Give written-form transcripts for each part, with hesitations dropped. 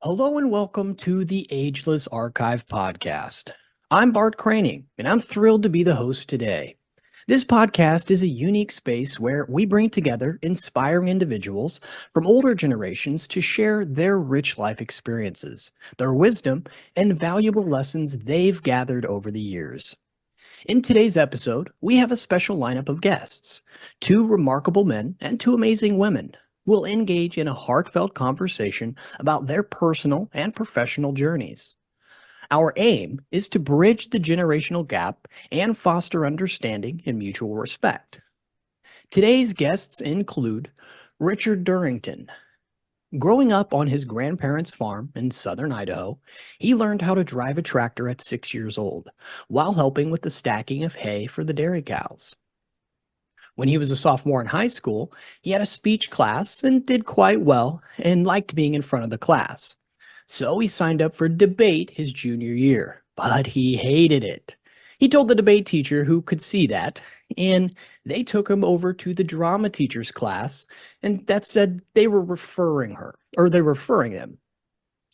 Hello and welcome to the Ageless Archive podcast. I'm Bart Craning, and I'm thrilled to be the host today. This podcast is a unique space where we bring together inspiring individuals from older generations to share their rich life experiences, their wisdom, and valuable lessons they've gathered over the years. In today's episode, we have a special lineup of guests, two remarkable men and two amazing women will engage in a heartfelt conversation about their personal and professional journeys. Our aim is to bridge the generational gap and foster understanding and mutual respect. Today's guests include Richard Durrington. Growing up on his grandparents' farm in southern Idaho, he learned how to drive a tractor at 6 years old while helping with the stacking of hay for the dairy cows. When he was a sophomore in high school, he had a speech class and did quite well and liked being in front of the class. So he signed up for debate his junior year, but he hated it. He told the debate teacher who could see that, and they took him over to the drama teacher's class, and that said they were referring him.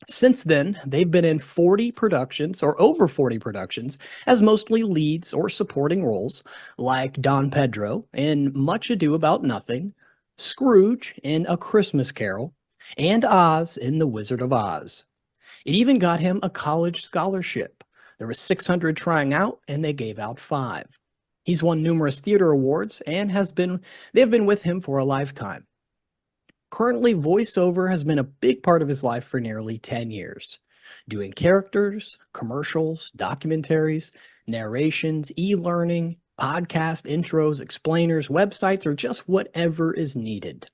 Since then, they've been in 40 productions or over 40 productions as mostly leads or supporting roles like Don Pedro in Much Ado About Nothing, Scrooge in A Christmas Carol, and Oz in The Wizard of Oz. It even got him a college scholarship. There were 600 trying out and they gave out 5. He's won numerous theater awards and they've been with him for a lifetime. Currently, voiceover has been a big part of his life for nearly 10 years, doing characters, commercials, documentaries, narrations, e-learning, podcast intros, explainers, websites, or just whatever is needed.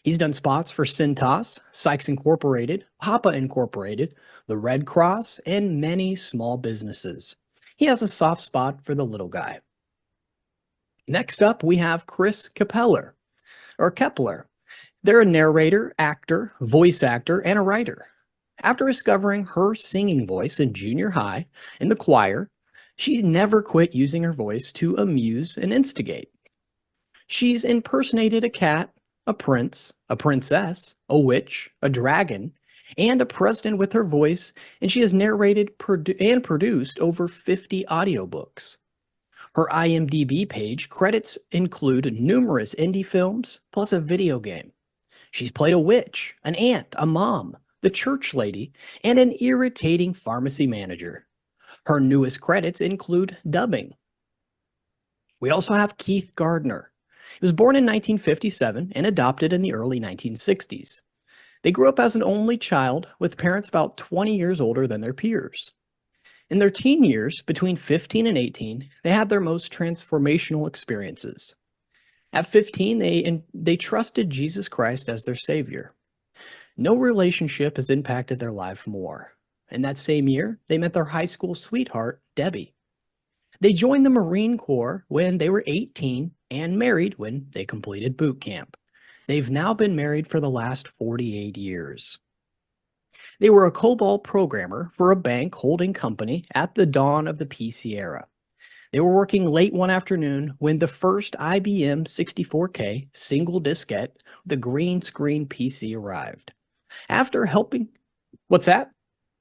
He's done spots for Cintas, Sykes Incorporated, Papa Incorporated, the Red Cross, and many small businesses. He has a soft spot for the little guy. Next up, we have Kris Kepler. They're a narrator, actor, voice actor, and a writer. After discovering her singing voice in junior high in the choir, she never quit using her voice to amuse and instigate. She's impersonated a cat, a prince, a princess, a witch, a dragon, and a president with her voice, and she has narrated and produced over 50 audiobooks. Her IMDb page credits include numerous indie films, plus a video game. She's played a witch, an aunt, a mom, the church lady, and an irritating pharmacy manager. Her newest credits include dubbing. We also have Keith Gardner. He was born in 1957 and adopted in the early 1960s. They grew up as an only child with parents about 20 years older than their peers. In their teen years, between 15 and 18, they had their most transformational experiences. At 15, they trusted Jesus Christ as their Savior. No relationship has impacted their life more. In that same year, they met their high school sweetheart, Debbie. They joined the Marine Corps when they were 18 and married when they completed boot camp. They've now been married for the last 48 years. They were a COBOL programmer for a bank holding company at the dawn of the PC era. They were working late one afternoon when the first IBM 64K single diskette, the green screen PC arrived. After helping, what's that?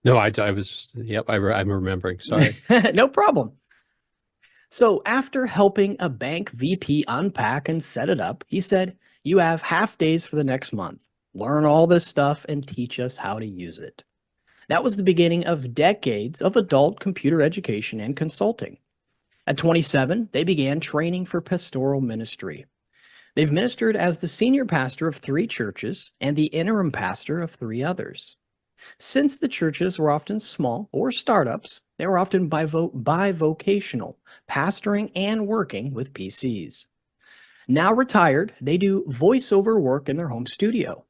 No, I was, yep, I'm remembering. Sorry. No problem. So after helping a bank VP unpack and set it up, he said, "You have half days for the next month. Learn all this stuff and teach us how to use it." That was the beginning of decades of adult computer education and consulting. At 27, they began training for pastoral ministry. They've ministered as the senior pastor of 3 churches and the interim pastor of 3 others. Since the churches were often small or startups, they were often bivocational, pastoring and working with PCs. Now retired, they do voiceover work in their home studio.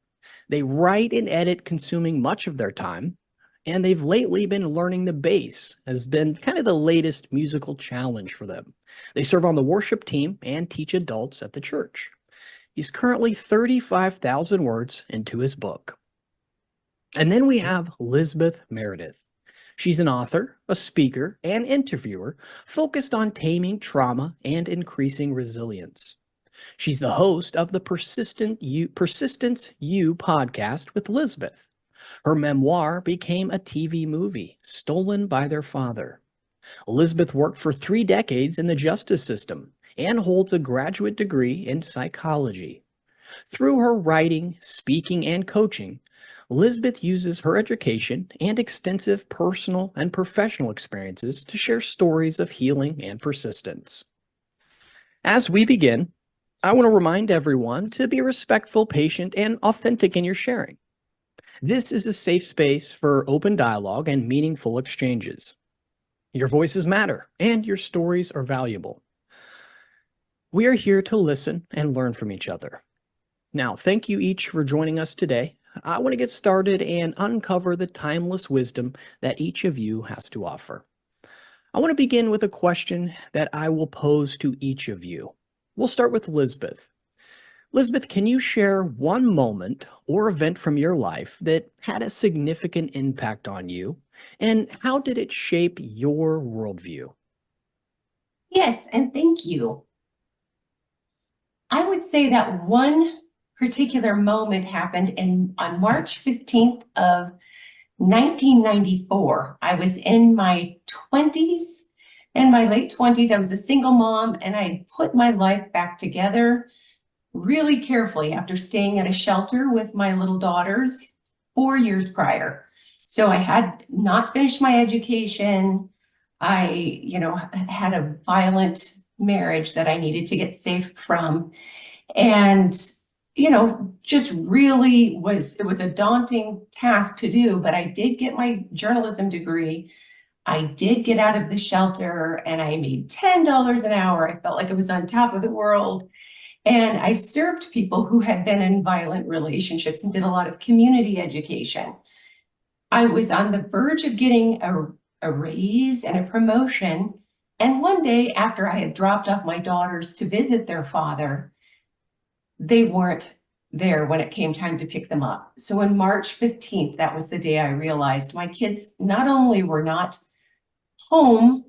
They write and edit, consuming much of their time, and they've lately been learning the bass, has been kind of the latest musical challenge for them. They serve on the worship team and teach adults at the church. He's currently 35,000 words into his book. And then we have Lizbeth Meredith. She's an author, a speaker, and interviewer focused on taming trauma and increasing resilience. She's the host of the Persistence You podcast with Lizbeth. Her memoir became a TV movie, Stolen by Their Father. Lizbeth worked for 3 decades in the justice system and holds a graduate degree in psychology. Through her writing, speaking, and coaching, Lizbeth uses her education and extensive personal and professional experiences to share stories of healing and persistence. As we begin, I want to remind everyone to be respectful, patient, and authentic in your sharing. This is a safe space for open dialogue and meaningful exchanges. Your voices matter, and your stories are valuable. We are here to listen and learn from each other. Now, thank you each for joining us today. I want to get started and uncover the timeless wisdom that each of you has to offer. I want to begin with a question that I will pose to each of you. We'll start with Lizbeth. Lizbeth, can you share one moment or event from your life that had a significant impact on you, and how did it shape your worldview? Yes, and thank you. I would say that one particular moment happened on March 15th of 1994. I was in my 20s, in my late 20s. I was a single mom, and I put my life back together really carefully after staying at a shelter with my little daughters 4 years prior. So I had not finished my education. I, had a violent marriage that I needed to get safe from. And, just really it was a daunting task to do, but I did get my journalism degree. I did get out of the shelter and I made $10 an hour. I felt like I was on top of the world. And I served people who had been in violent relationships and did a lot of community education. I was on the verge of getting a raise and a promotion. And one day after I had dropped off my daughters to visit their father, they weren't there when it came time to pick them up. So on March 15th, that was the day I realized my kids not only were not home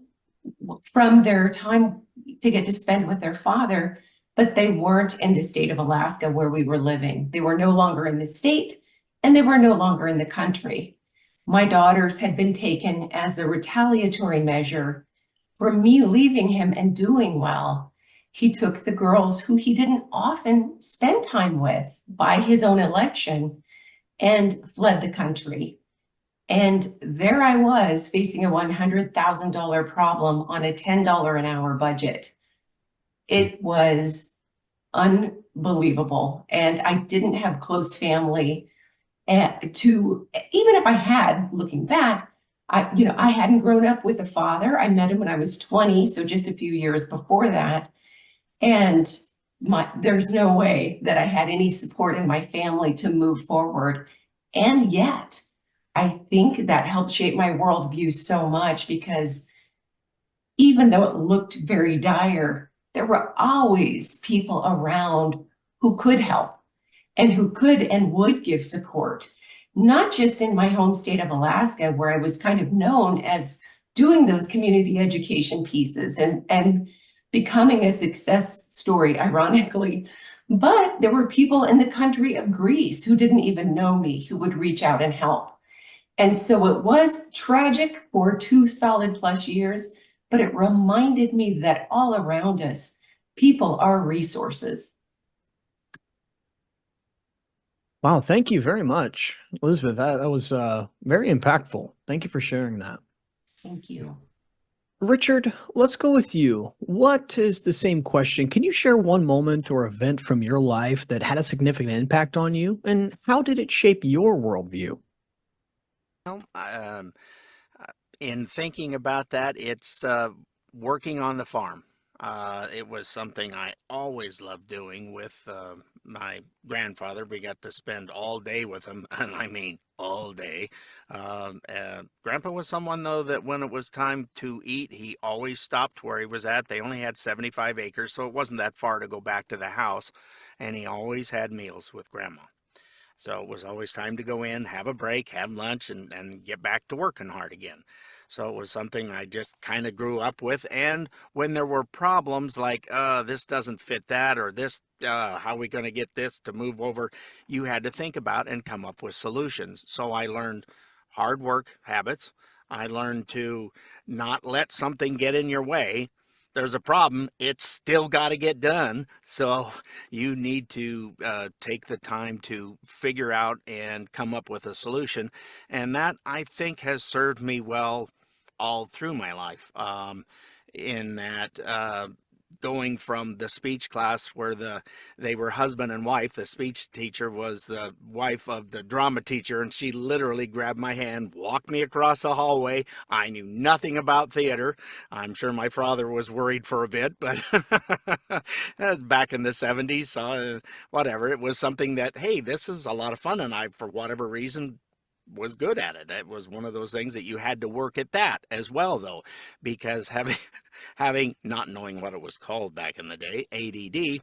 from their time to get to spend with their father, but they weren't in the state of Alaska where we were living. They were no longer in the state, and they were no longer in the country. My daughters had been taken as a retaliatory measure for me leaving him and doing well. He took the girls who he didn't often spend time with by his own election and fled the country. And there I was facing a $100,000 problem on a $10 an hour budget. It was unbelievable. And I didn't have close family to, even if I had, looking back, I hadn't grown up with a father. I met him when I was 20, so just a few years before that. And there's no way that I had any support in my family to move forward. And yet, I think that helped shape my worldview so much, because even though it looked very dire, there were always people around who could help and who could and would give support, not just in my home state of Alaska, where I was kind of known as doing those community education pieces and becoming a success story, ironically, but there were people in the country of Greece who didn't even know me, who would reach out and help. And so it was tragic for 2 solid plus years, but it reminded me that all around us, people are resources. Wow, thank you very much, Elizabeth. That was very impactful. Thank you for sharing that. Thank you. Richard, let's go with you. What is the same question? Can you share one moment or event from your life that had a significant impact on you, and how did it shape your worldview? Well, in thinking about that, it's working on the farm. It was something I always loved doing with my grandfather. We got to spend all day with him, and I mean all day. Grandpa was someone, though, that when it was time to eat, he always stopped where he was at. They only had 75 acres, so it wasn't that far to go back to the house, and he always had meals with Grandma. So it was always time to go in, have a break, have lunch, and get back to working hard again. So it was something I just kind of grew up with. And when there were problems like, this doesn't fit that, or this, how are we going to get this to move over? You had to think about and come up with solutions. So I learned hard work habits. I learned to not let something get in your way. There's a problem, it's still got to get done. So you need to take the time to figure out and come up with a solution. And that, I think, has served me well all through my life. In that, going from the speech class where they were husband and wife. The speech teacher was the wife of the drama teacher, and she literally grabbed my hand, walked me across the hallway. I knew nothing about theater. I'm sure my father was worried for a bit, but back in the 70s, whatever, it was something that, hey, this is a lot of fun, and I, for whatever reason, was good at it. It was one of those things that you had to work at that as well, though, because having not knowing what it was called back in the day, ADD,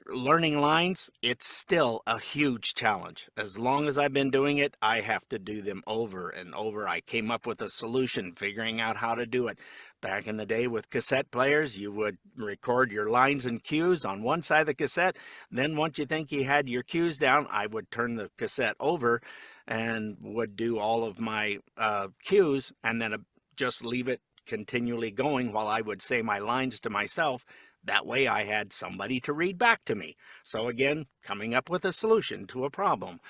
learning lines, it's still a huge challenge. As long as I've been doing it, I have to do them over and over. I came up with a solution, figuring out how to do it. Back in the day with cassette players, you would record your lines and cues on one side of the cassette. Then once you think you had your cues down, I would turn the cassette over and would do all of my cues, and then just leave it continually going while I would say my lines to myself. That way I had somebody to read back to me. So again, coming up with a solution to a problem.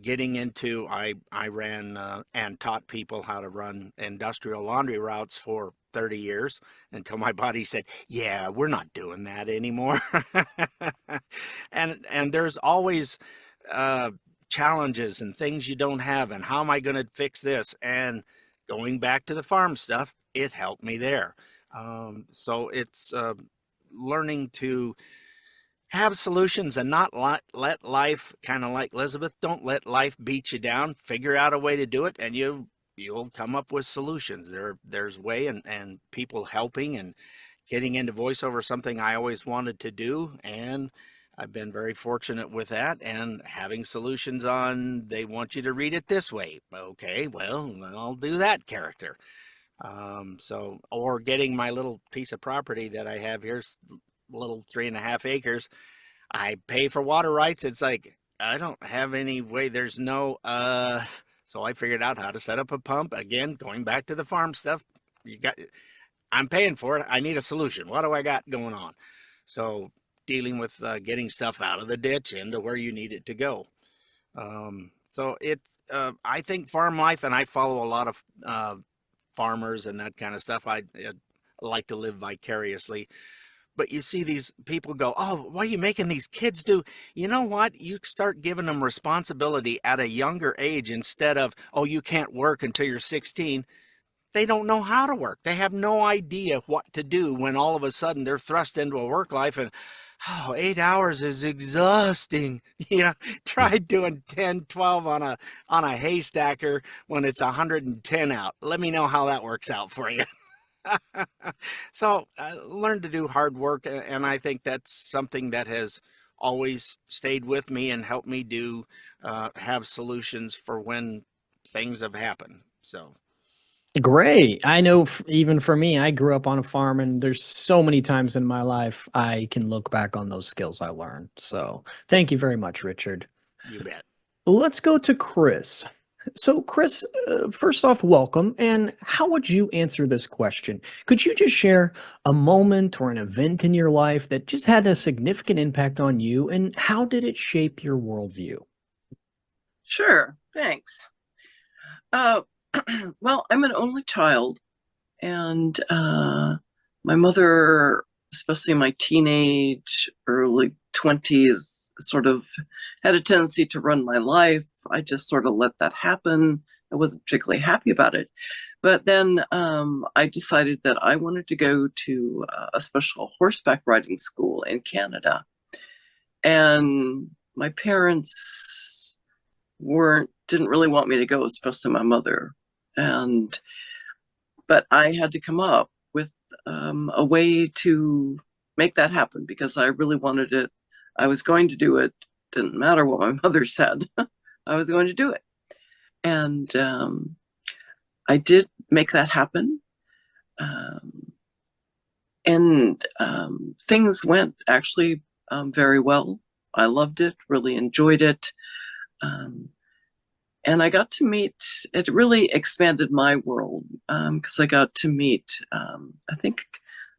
Getting into, I ran and taught people how to run industrial laundry routes for 30 years until my body said, yeah, we're not doing that anymore. And there's always challenges and things you don't have, and how am I going to fix this? And going back to the farm stuff, it helped me there. So it's learning to have solutions and not let life, kind of like Lizbeth, don't let life beat you down. Figure out a way to do it, and you'll come up with solutions. There's way, and people helping, and getting into voiceover, something I always wanted to do, and I've been very fortunate with that, and having solutions on, they want you to read it this way. Okay, well, I'll do that character. Or getting my little piece of property that I have here, little 3.5 acres. I pay for water rights. It's like, I don't have any way. There's no, so I figured out how to set up a pump. Again, going back to the farm stuff, I'm paying for it. I need a solution. What do I got going on? So dealing with getting stuff out of the ditch into where you need it to go. So it's, I think farm life, and I follow a lot of farmers and that kind of stuff. I like to live vicariously. But you see these people go, oh, what are you making these kids do? You know what? You start giving them responsibility at a younger age instead of, oh, you can't work until you're 16. They don't know how to work. They have no idea what to do when all of a sudden they're thrust into a work life, and 8 hours is exhausting. Try doing 10, 12 on a hay stacker when it's 110 out. Let me know how that works out for you. So I learned to do hard work, and I think that's something that has always stayed with me and helped me have solutions for when things have happened. So Great. I know even for me, I grew up on a farm, and there's so many times in my life I can look back on those skills I learned. So thank you very much, Richard. you bet. Let's go to Kris. So, Kris, first off, welcome. And how would you answer this question? Could you just share a moment or an event in your life that just had a significant impact on you, and how did it shape your worldview? Sure, thanks. Well, I'm an only child, and my mother, especially in my teenage, early 20s, sort of had a tendency to run my life. I just sort of let that happen. I wasn't particularly happy about it. But then I decided that I wanted to go to a special horseback riding school in Canada. And my parents didn't really want me to go, especially my mother. But I had to come up with a way to make that happen, because I really wanted it. I was going to do it. Didn't matter what my mother said. I was going to do it. And I did make that happen. And things went actually very well. I loved it, really enjoyed it. And I got to meet, it really expanded my world because I got to meet, I think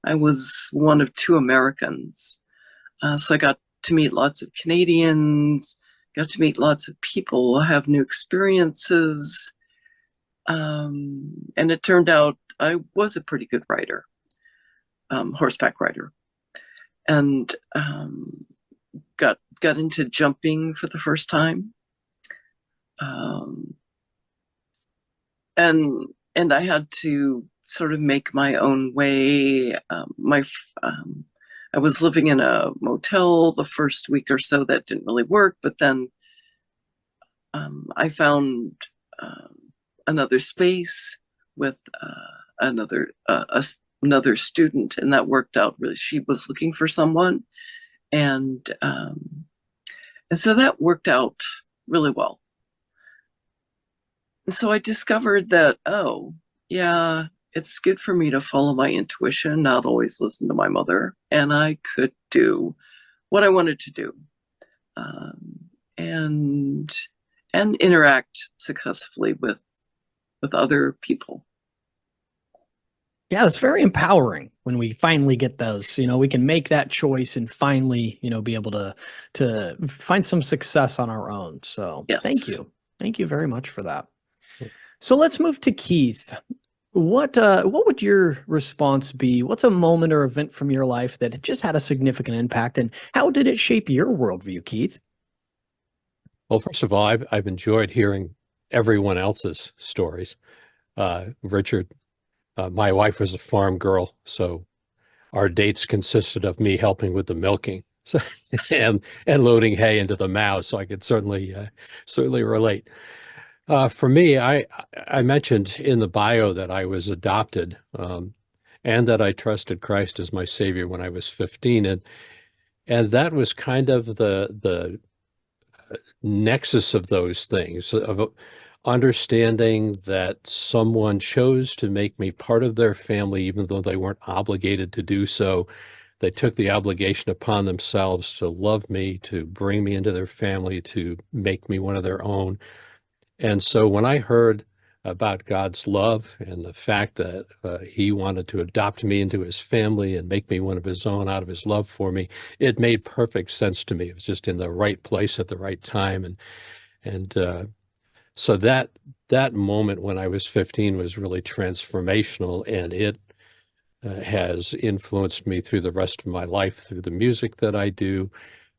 I was one of 2 Americans. So I got to meet lots of Canadians, got to meet lots of people, have new experiences. And it turned out I was a pretty good rider, horseback rider. And got into jumping for the first time. And I had to sort of make my own way. I was living in a motel the first week or so. That didn't really work, but then I found another space with another student, and that worked out really. She was looking for someone, and so that worked out really well. And so I discovered that, oh, yeah, it's good for me to follow my intuition, not always listen to my mother, and I could do what I wanted to do, and interact successfully with other people. Yeah, it's very empowering when we finally get those, we can make that choice and finally, be able to find some success on our own. So Yes. Thank you. Thank you very much for that. So let's move to Keith. What would your response be? What's a moment or event from your life that just had a significant impact, and how did it shape your worldview, Keith? Well, first of all, I've enjoyed hearing everyone else's stories. Richard, my wife was a farm girl, so our dates consisted of me helping with the milking, so, and loading hay into the mows. So I could certainly relate. For me, I mentioned in the bio that I was adopted, and that I trusted Christ as my Savior when I was 15, and that was kind of the nexus of those things, of understanding that someone chose to make me part of their family, even though they weren't obligated to do so. They took the obligation upon themselves to love me, to bring me into their family, to make me one of their own. And so when I heard about God's love and the fact that he wanted to adopt me into his family and make me one of his own out of his love for me, it made perfect sense to me. It was just in the right place at the right time. And so that moment when I was 15 was really transformational, and it has influenced me through the rest of my life, through the music that I do.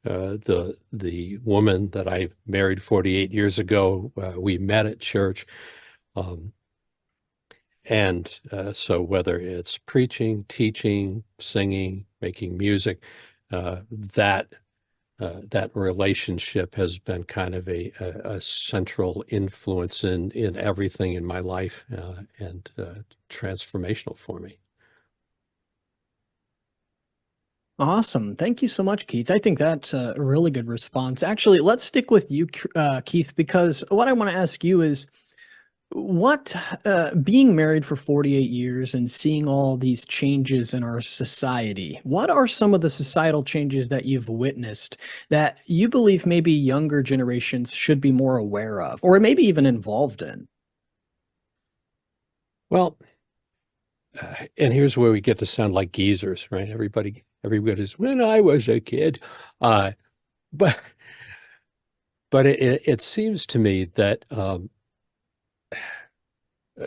The woman that I married 48 years ago, we met at church. So whether it's preaching, teaching, singing, making music, that relationship has been kind of a central influence in everything in my life, and transformational for me. Awesome. Thank you so much, Keith. I think that's a really good response. Actually, let's stick with you, Keith, because what I want to ask you is, what being married for 48 years and seeing all these changes in our society, what are some of the societal changes that you've witnessed that you believe maybe younger generations should be more aware of, or maybe even involved in? Well, and here's where we get to sound like geezers, right? Everybody's, when I was a kid. But it seems to me that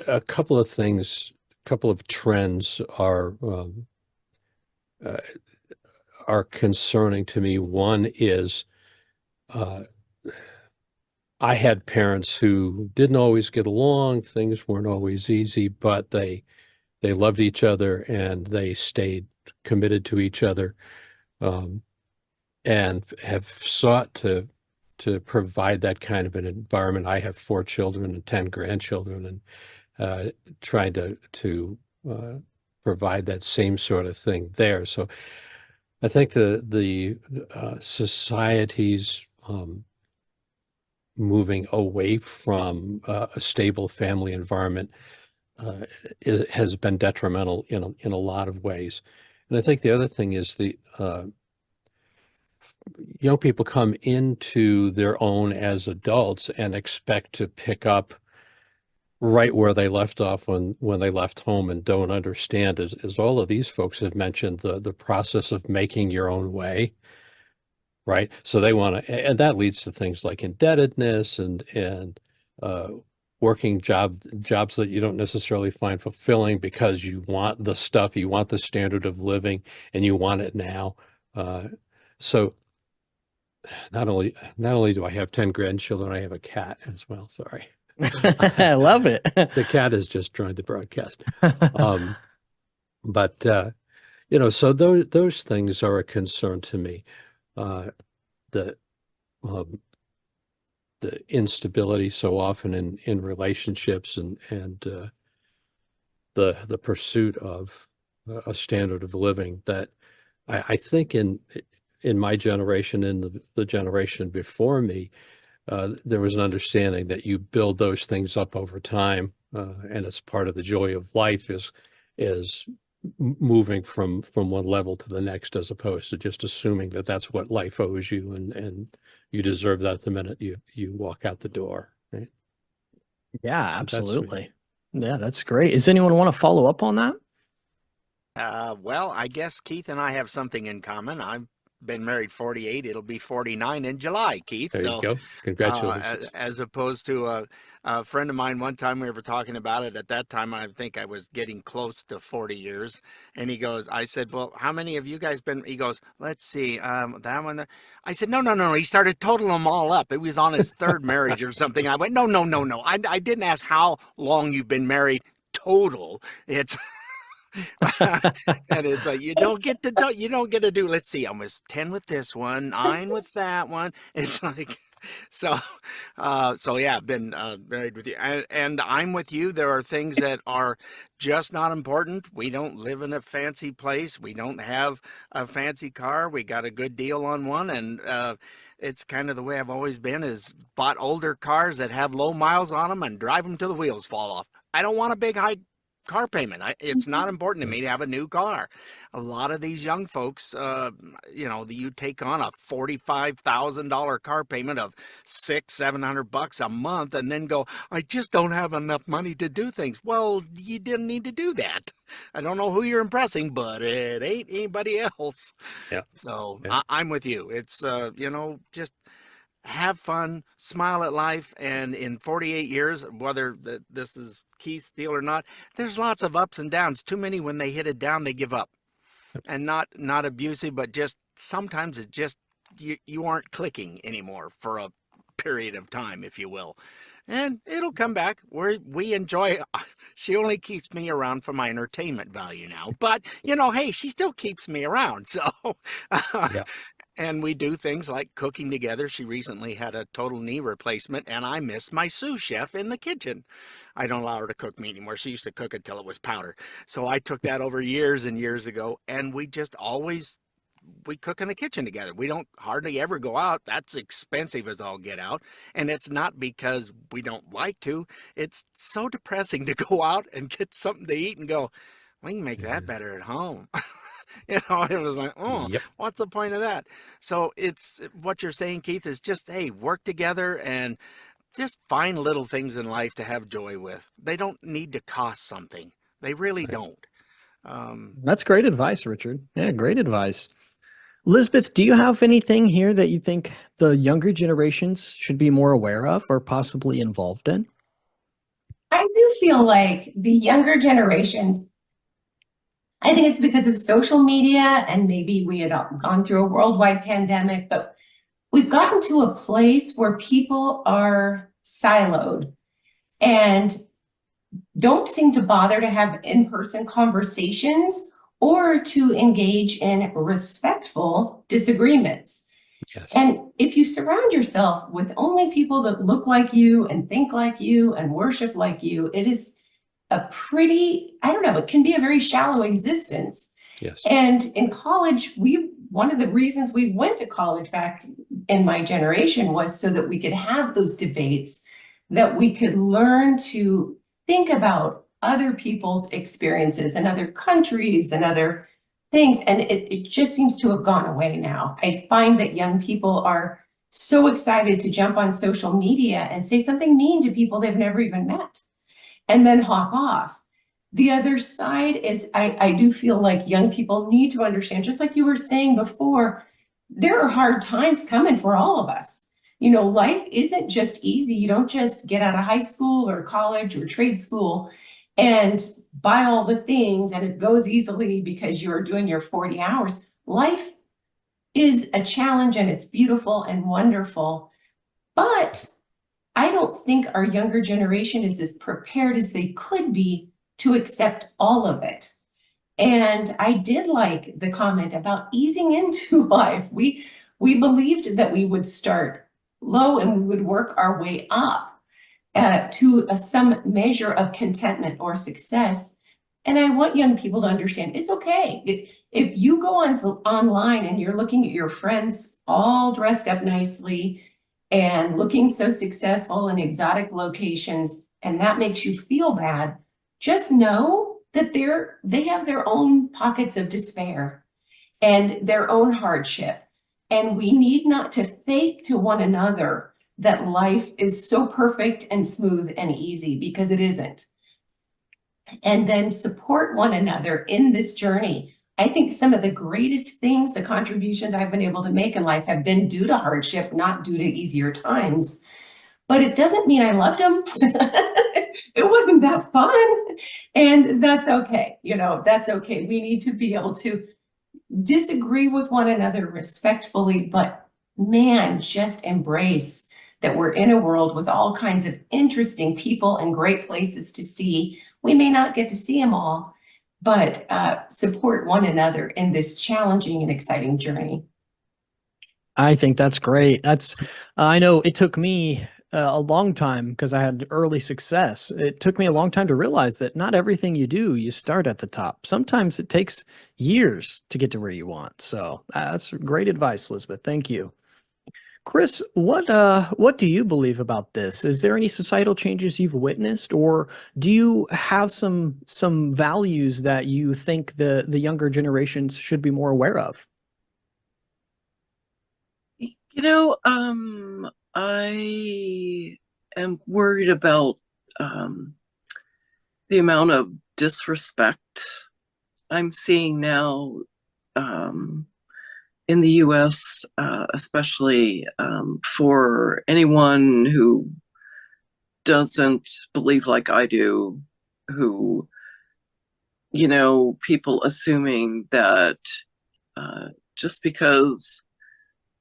a couple of things, a couple of trends are concerning to me. One is I had parents who didn't always get along. Things weren't always easy, but they loved each other and they stayed committed to each other, and have sought to provide that kind of an environment. I have 4 children and 10 grandchildren, and trying to provide that same sort of thing there. So I think the society's moving away from a stable family environment has been detrimental in a lot of ways. And I think the other thing is the young people come into their own as adults and expect to pick up right where they left off when they left home, and don't understand, as all of these folks have mentioned, the process of making your own way, right? So they want to, and that leads to things like indebtedness and working jobs that you don't necessarily find fulfilling because you want the stuff, you want the standard of living, and you want it now. So not only do I have 10 grandchildren, I have a cat as well. Sorry. I love it. The cat has just joined the broadcast. But so those things are a concern to me. The instability so often in relationships and the pursuit of a standard of living that I think in my generation and the generation before me, there was an understanding that you build those things up over time, and it's part of the joy of life is moving from one level to the next, as opposed to just assuming that that's what life owes you and you deserve that the minute you walk out the door. Right? Yeah, absolutely. Yeah, that's great. Does anyone want to follow up on that? Well, I guess Keith and I have something in common. I've been married 48. It'll be 49 in July, Keith. There you go. Congratulations. As opposed to a friend of mine, one time we were talking about it. At that time, I think I was getting close to 40 years. And he goes, I said, well, how many of you guys been? He goes, let's see, that one. I said, no. He started totaling them all up. It was on his third marriage or something. I went, no. I didn't ask how long you've been married total. It's and it's like you don't get to do. Let's see, I was 10 with this one, 9 with that one. It's like so yeah, I've been married with you, and I'm with you. There are things that are just not important. We don't live in a fancy place. We don't have a fancy car. We got a good deal on one, and it's kind of the way I've always been, is bought older cars that have low miles on them and drive them till the wheels fall off. I don't want a big high car payment. It's not important to me to have a new car. A lot of these young folks, you take on a $45,000 car payment of $600-700 a month, and then go, I just don't have enough money to do things. Well, you didn't need to do that. I don't know who you're impressing, but it ain't anybody else. Yeah. So yeah. I'm with you. It's just have fun, smile at life, and in 48 years, whether this is Keith's deal or not, there's lots of ups and downs. Too many, when they hit it down, they give up. And not abusive, but just sometimes it's just you aren't clicking anymore for a period of time, if you will. And it'll come back. We enjoy. She only keeps me around for my entertainment value now, but hey, she still keeps me around. So Yeah. And we do things like cooking together. She recently had a total knee replacement, and I miss my sous chef in the kitchen. I don't allow her to cook meat anymore. She used to cook it till it was powder. So I took that over years and years ago, and we just always, we cook in the kitchen together. We don't hardly ever go out. That's expensive as all get out. And it's not because we don't like to. It's so depressing to go out and get something to eat and go, we can make that better at home. It was like, Yep. What's the point of that? So it's what you're saying, Keith, is just, hey, work together and just find little things in life to have joy with. They don't need to cost something. They really don't. That's great advice, Richard. Yeah, great advice. Lizbeth, do you have anything here that you think the younger generations should be more aware of or possibly involved in? I do feel like the younger generations, I think it's because of social media, and maybe we had gone through a worldwide pandemic, but we've gotten to a place where people are siloed and don't seem to bother to have in-person conversations or to engage in respectful disagreements. Yes. And if you surround yourself with only people that look like you and think like you and worship like you, it is a pretty, I don't know, it can be a very shallow existence. Yes. And in college, one of the reasons we went to college back in my generation was so that we could have those debates, that we could learn to think about other people's experiences in other countries and other things. And it just seems to have gone away now. I find that young people are so excited to jump on social media and say something mean to people they've never even met and then hop off. The other side is I do feel like young people need to understand, just like you were saying before, there are hard times coming for all of us. You know, life isn't just easy. You don't just get out of high school or college or trade school and buy all the things and it goes easily because you're doing your 40 hours. Life is a challenge and it's beautiful and wonderful, but I don't think our younger generation is as prepared as they could be to accept all of it. And I did like the comment about easing into life. We believed that we would start low and we would work our way up to some measure of contentment or success. And I want young people to understand it's okay. If you go online and you're looking at your friends all dressed up nicely and looking so successful in exotic locations, and that makes you feel bad, just know that they have their own pockets of despair and their own hardship. And we need not to fake to one another that life is so perfect and smooth and easy, because it isn't. And then support one another in this journey. I think some of the greatest things, the contributions I've been able to make in life have been due to hardship, not due to easier times. But it doesn't mean I loved them. It wasn't that fun. And that's okay. You know, that's okay. We need to be able to disagree with one another respectfully, but man, just embrace that we're in a world with all kinds of interesting people and great places to see. We may not get to see them all, but support one another in this challenging and exciting journey. I think that's great. I know it took me a long time because I had early success. It took me a long time to realize that not everything you do, you start at the top. Sometimes it takes years to get to where you want. So that's great advice, Lizbeth. Thank you. Kris, what do you believe about this? Is there any societal changes you've witnessed, or do you have some values that you think the younger generations should be more aware of? You know, I am worried about the amount of disrespect I'm seeing now in the US, especially for anyone who doesn't believe like I do, who, you know, people assuming that just because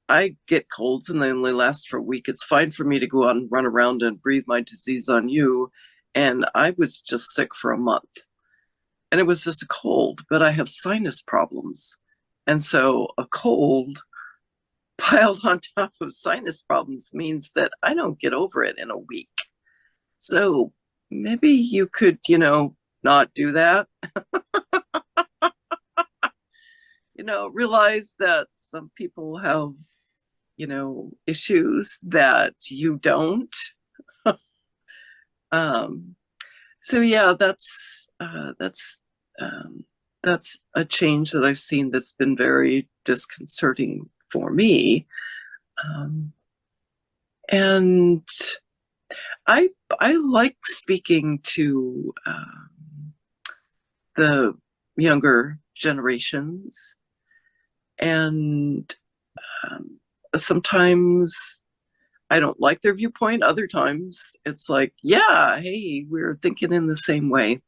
I get colds and they only last for a week, it's fine for me to go out and run around and breathe my disease on you. And I was just sick for a month. And it was just a cold, but I have sinus problems. And so a cold piled on top of sinus problems means that I don't get over it in a week. So maybe you could, you know, not do that. You know, realize that some people have, you know, issues that you don't. So yeah, that's a change that I've seen that's been very disconcerting for me. And I like speaking to the younger generations, and sometimes I don't like their viewpoint. Other times it's like, yeah, hey, we're thinking in the same way.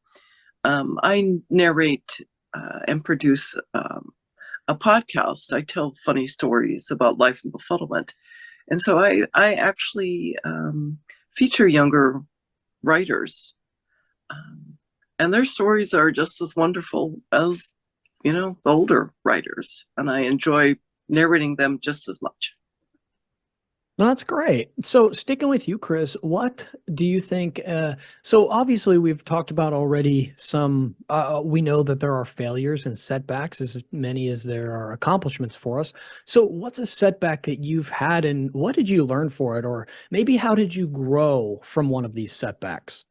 I narrate and produce a podcast. I tell funny stories about life and befuddlement. And so I actually feature younger writers. And their stories are just as wonderful as, you know, the older writers. And I enjoy narrating them just as much. Well, that's great. So, sticking with you, Kris, what do you think? So, obviously, we've talked about already some, we know that there are failures and setbacks as many as there are accomplishments for us. So, what's a setback that you've had and what did you learn for it? Or maybe how did you grow from one of these setbacks?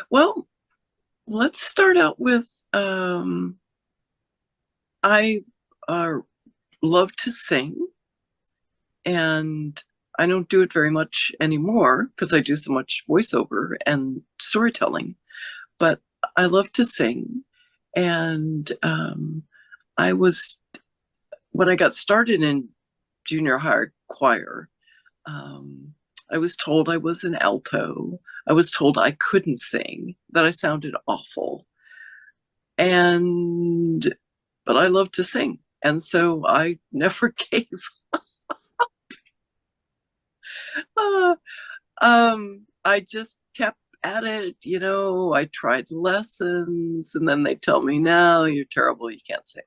Well, let's start out with I love to sing, and I don't do it very much anymore because I do so much voiceover and storytelling, but I love to sing. And I was, when I got started in junior high choir, I was told I was an alto. I was told I couldn't sing, that I sounded awful. But I love to sing. And so I never gave up. I just kept at it, I tried lessons and then they tell me, no, you're terrible, you can't sing.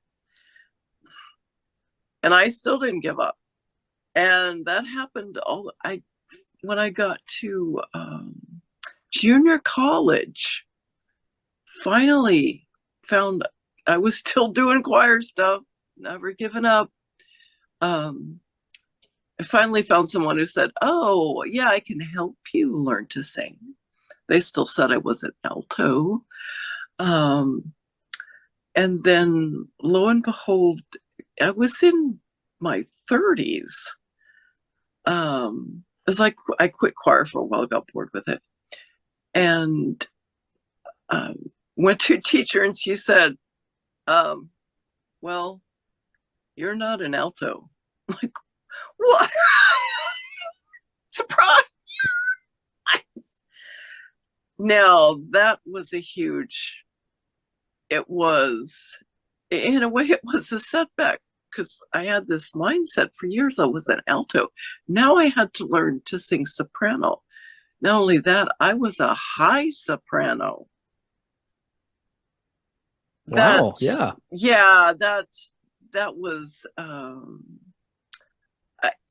And I still didn't give up. And that happened when I got to junior college, finally found I was still doing choir stuff, never given up. I finally found someone who said, oh, yeah, I can help you learn to sing. They still said I was an alto. And then lo and behold, I was in my 30s. It's like I quit choir for a while, got bored with it. And went to a teacher and she said, well, you're not an alto. I'm like, what? Surprise! Now, that was in a way, it was a setback because I had this mindset for years I was an alto. Now I had to learn to sing soprano. Not only that, I was a high soprano. Wow. Yeah. Yeah, that was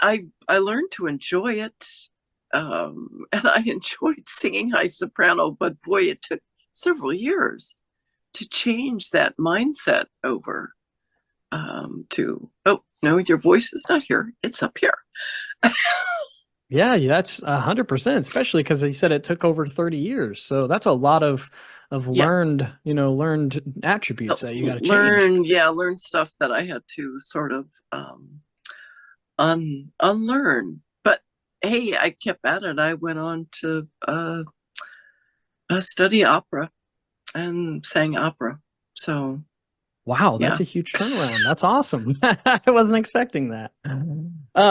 I learned to enjoy it. And I enjoyed singing high soprano, but boy, it took several years to change that mindset over to, oh, no, your voice is not here, it's up here. Yeah, that's 100%, especially because you said it took over 30 years. So that's a lot of learned attributes that you got to change. Learn stuff that I had to sort of unlearn. But hey, I kept at it. I went on to study opera and sang opera. So Wow, that's a huge turnaround. That's awesome. I wasn't expecting that.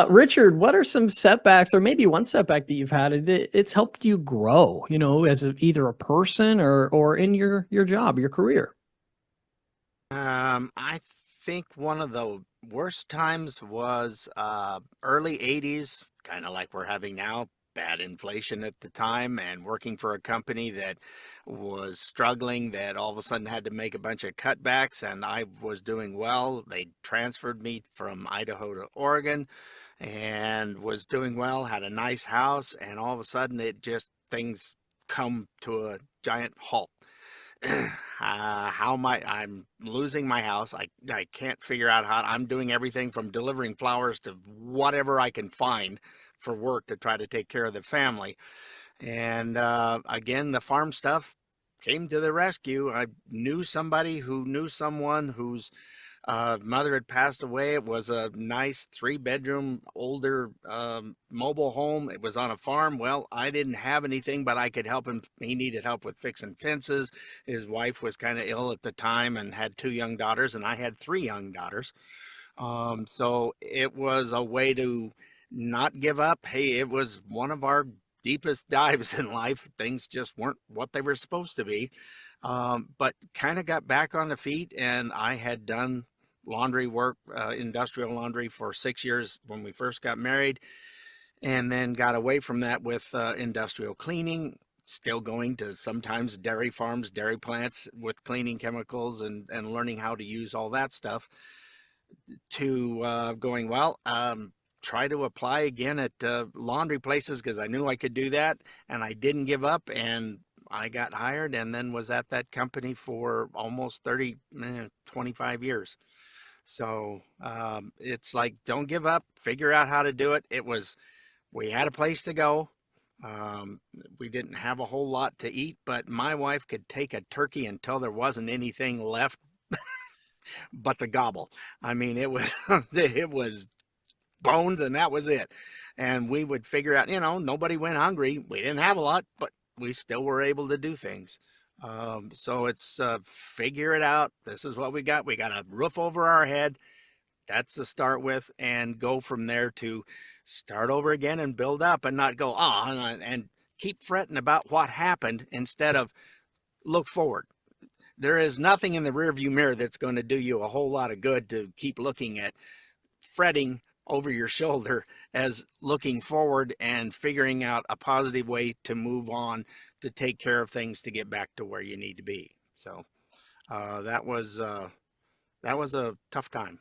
Richard, what are some setbacks or maybe one setback that you've had? It's helped you grow, as either a person or in your job, your career. I think one of the worst times was early 80s, kind of like we're having now. Bad inflation at the time, and working for a company that was struggling, that all of a sudden had to make a bunch of cutbacks, and I was doing well. They transferred me from Idaho to Oregon and was doing well, had a nice house, and all of a sudden things come to a giant halt. I'm losing my house. I can't figure out how. I'm doing everything from delivering flowers to whatever I can find for work to try to take care of the family. And again, the farm stuff came to the rescue. I knew somebody who knew someone whose mother had passed away. It was a nice 3-bedroom, older mobile home. It was on a farm. Well, I didn't have anything, but I could help him. He needed help with fixing fences. His wife was kind of ill at the time and had 2 young daughters, and I had 3 young daughters. So it was a way to not give up. Hey, it was one of our deepest dives in life. Things just weren't what they were supposed to be. But kind of got back on the feet, and I had done laundry work, industrial laundry, for 6 years when we first got married, and then got away from that with industrial cleaning. still going to sometimes dairy farms, dairy plants with cleaning chemicals and learning how to use all that stuff, to going, well, try to apply again at laundry places because I knew I could do that, and I didn't give up, and I got hired and then was at that company for almost 25 years. So it's like, don't give up, figure out how to do it. We had a place to go. We didn't have a whole lot to eat, but my wife could take a turkey until there wasn't anything left but the gobble. I mean, it was it was bones and that was it. And we would figure out, nobody went hungry. We didn't have a lot, but we still were able to do things. So it's figure it out. This is what we got. We got a roof over our head. That's to start with, and go from there to start over again and build up, and not go, and keep fretting about what happened instead of look forward. There is nothing in the rearview mirror that's going to do you a whole lot of good to keep looking at fretting over your shoulder as looking forward and figuring out a positive way to move on, to take care of things, to get back to where you need to be. So that was a tough time.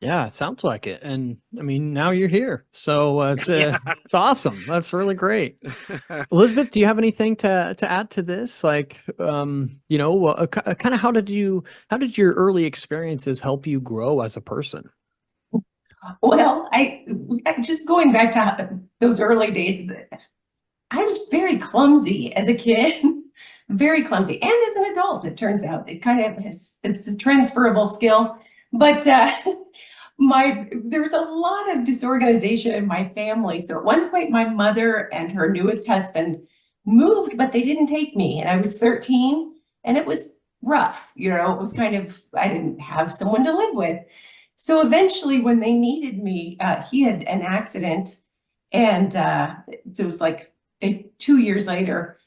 Yeah, it sounds like it. And I mean, now you're here. So it's Yeah. it's awesome. That's really great. Elizabeth, do you have anything to add to this? Like, kind of how did your early experiences help you grow as a person? Well, I just going back to those early days, I was very clumsy as a kid, very clumsy, and as an adult, it turns out it kind of it's a transferable skill. But there's a lot of disorganization in my family. So at one point, my mother and her newest husband moved, but they didn't take me, and I was 13, and it was rough. It was kind of, I didn't have someone to live with. So eventually, when they needed me, he had an accident, and it was like 2 years later,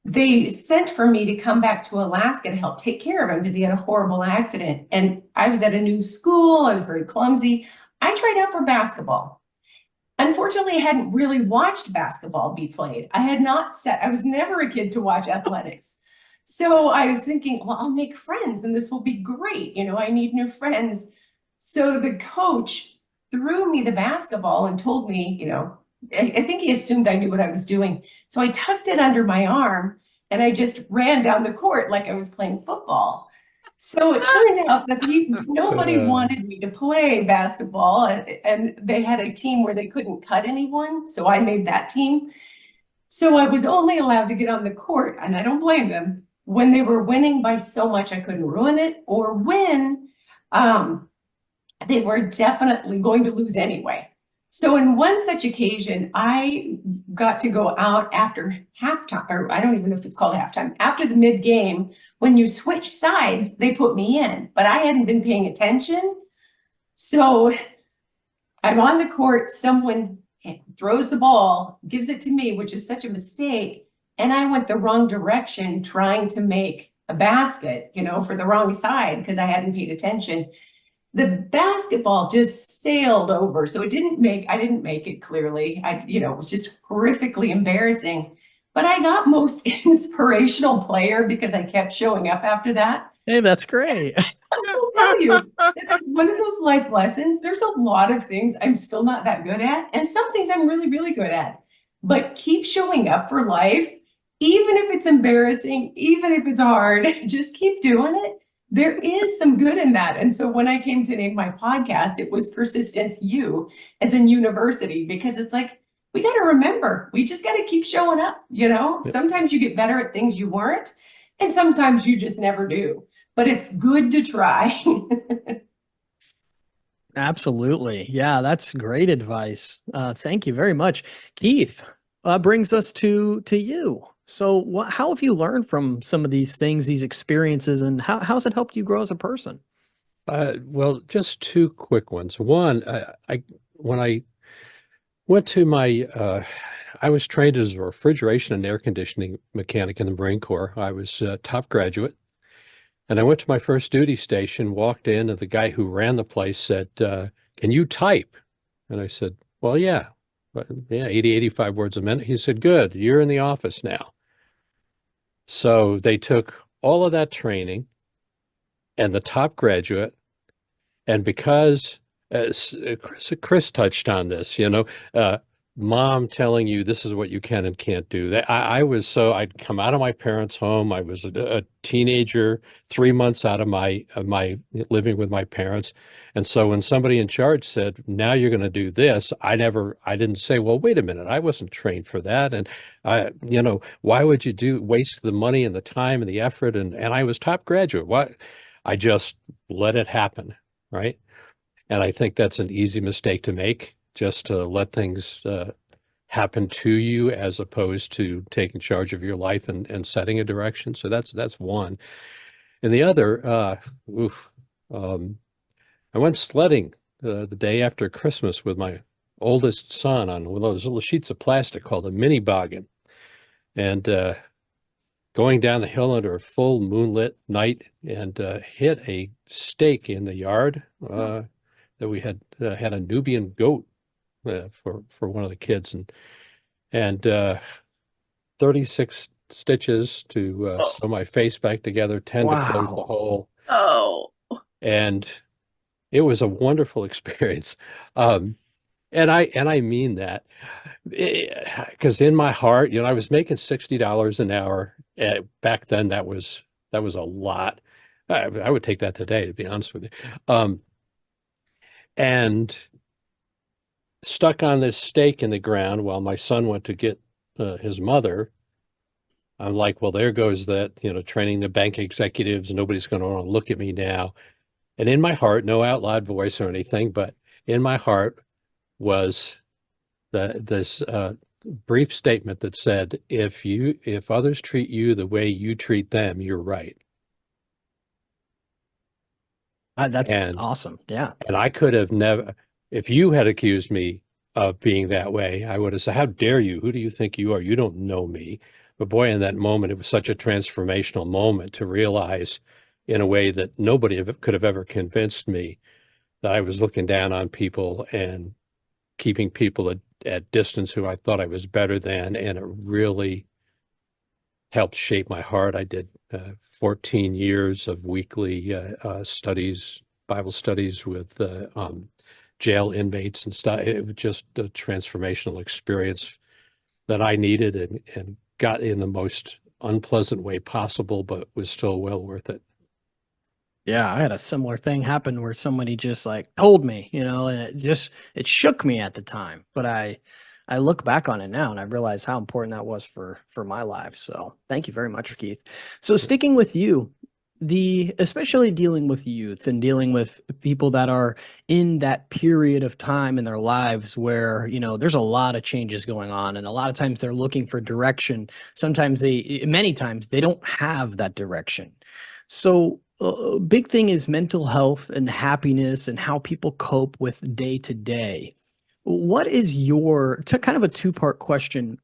they sent for me to come back to Alaska to help take care of him because he had a horrible accident. And I was at a new school. I was very clumsy. I tried out for basketball. Unfortunately, I hadn't really watched basketball be played. I was never a kid to watch athletics. So I was thinking, well, I'll make friends and this will be great. I need new friends. So the coach threw me the basketball and told me, I think he assumed I knew what I was doing. So I tucked it under my arm and I just ran down the court like I was playing football. So it turned out that nobody wanted me to play basketball, and they had a team where they couldn't cut anyone. So I made that team. So I was only allowed to get on the court, and I don't blame them, when they were winning by so much I couldn't ruin it, or when they were definitely going to lose anyway. So in one such occasion, I got to go out after halftime, or I don't even know if it's called halftime, after the mid game. When you switch sides, they put me in, but I hadn't been paying attention. So I'm on the court, someone throws the ball, gives it to me, which is such a mistake. And I went the wrong direction trying to make a basket, for the wrong side because I hadn't paid attention. The basketball just sailed over. So I didn't make it clearly. It was just horrifically embarrassing. But I got most inspirational player because I kept showing up after that. Hey, that's great. I'll tell you, it's one of those life lessons. There's a lot of things I'm still not that good at, and some things I'm really, really good at. But keep showing up for life, even if it's embarrassing, even if it's hard, just keep doing it. There is some good in that. And so when I came to name my podcast, it was Persistence U, as in university, because it's like, we got to remember, we just got to keep showing up. Sometimes you get better at things you weren't, and sometimes you just never do. But it's good to try. Absolutely. Yeah, that's great advice. Thank you very much. Keith, brings us to you. So how have you learned from some of these things, these experiences, and how's it helped you grow as a person? Well, just two quick ones. One, when I went to I was trained as a refrigeration and air conditioning mechanic in the Marine Corps. I was a top graduate. And I went to my first duty station, walked in, and the guy who ran the place said, "Can you type?" And I said, "Well, yeah." yeah, 80, 85 words a minute. He said, good, you're in the office now. So they took all of that training and the top graduate, and because Kris touched on this, mom telling you this is what you can and can't do. I'd come out of my parents' home. I was a teenager, 3 months out of my living with my parents. And so when somebody in charge said, now you're going to do this, I didn't say, well, wait a minute, I wasn't trained for that. And why would you waste the money and the time and the effort? And I was top graduate. Why? I just let it happen. Right. And I think that's an easy mistake to make, just to let things happen to you as opposed to taking charge of your life and setting a direction. So that's one. And the other, I went sledding the day after Christmas with my oldest son on one of those little sheets of plastic called a mini boggin. And going down the hill under a full moonlit night, and hit a stake in the yard that we had a Nubian goat for one of the kids, and 36 stitches to sew my face back together, 10 to close the hole. Oh. And it was a wonderful experience. And I mean that, because in my heart, I was making $60 an hour. Back then, that was a lot. I would take that today, to be honest with you. And stuck on this stake in the ground while my son went to get his mother. I'm like, well, there goes that, training the bank executives. Nobody's going to want to look at me now. And in my heart, no out loud voice or anything, but in my heart was this brief statement that said, if others treat you the way you treat them, you're right. That's awesome. Yeah. And I could have never, if you had accused me of being that way, I would have said, how dare you? Who do you think you are? You don't know me. But boy, in that moment, it was such a transformational moment to realize, in a way that nobody could have ever convinced me, that I was looking down on people and keeping people at distance who I thought I was better than. And it really helped shape my heart. I did 14 years of weekly Bible studies with jail inmates and stuff. It was just a transformational experience that I needed, and got in the most unpleasant way possible, but was still well worth it. Yeah, I had a similar thing happen where somebody just like told me, and it shook me at the time. But I look back on it now and I realize how important that was for my life. So thank you very much, Keith. So sticking with you, especially dealing with youth and dealing with people that are in that period of time in their lives where, there's a lot of changes going on, and a lot of times they're looking for direction. Many times they don't have that direction. So a big thing is mental health and happiness and how people cope with day to day. What is kind of a two-part question,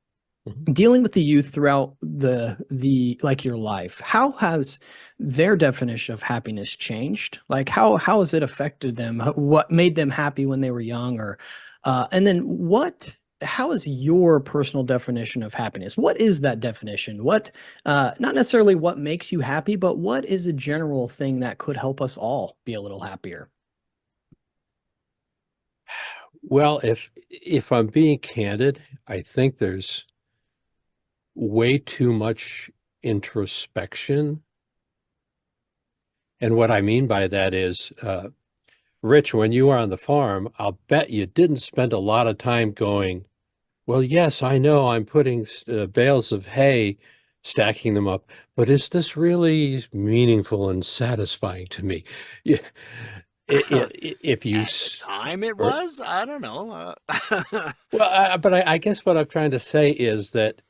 dealing with the youth throughout your life? How has their definition of happiness changed? Like how has it affected them? What made them happy when they were young, and then how is your personal definition of happiness? What is that definition? Not necessarily what makes you happy, but what is a general thing that could help us all be a little happier? Well, if I'm being candid, I think there's way too much introspection. And what I mean by that is, Rich, when you were on the farm, I'll bet you didn't spend a lot of time going, well, yes, I know I'm putting bales of hay, stacking them up, but is this really meaningful and satisfying to me? Yeah. If you At the time it was, I don't know. Well, but I guess what I'm trying to say is that,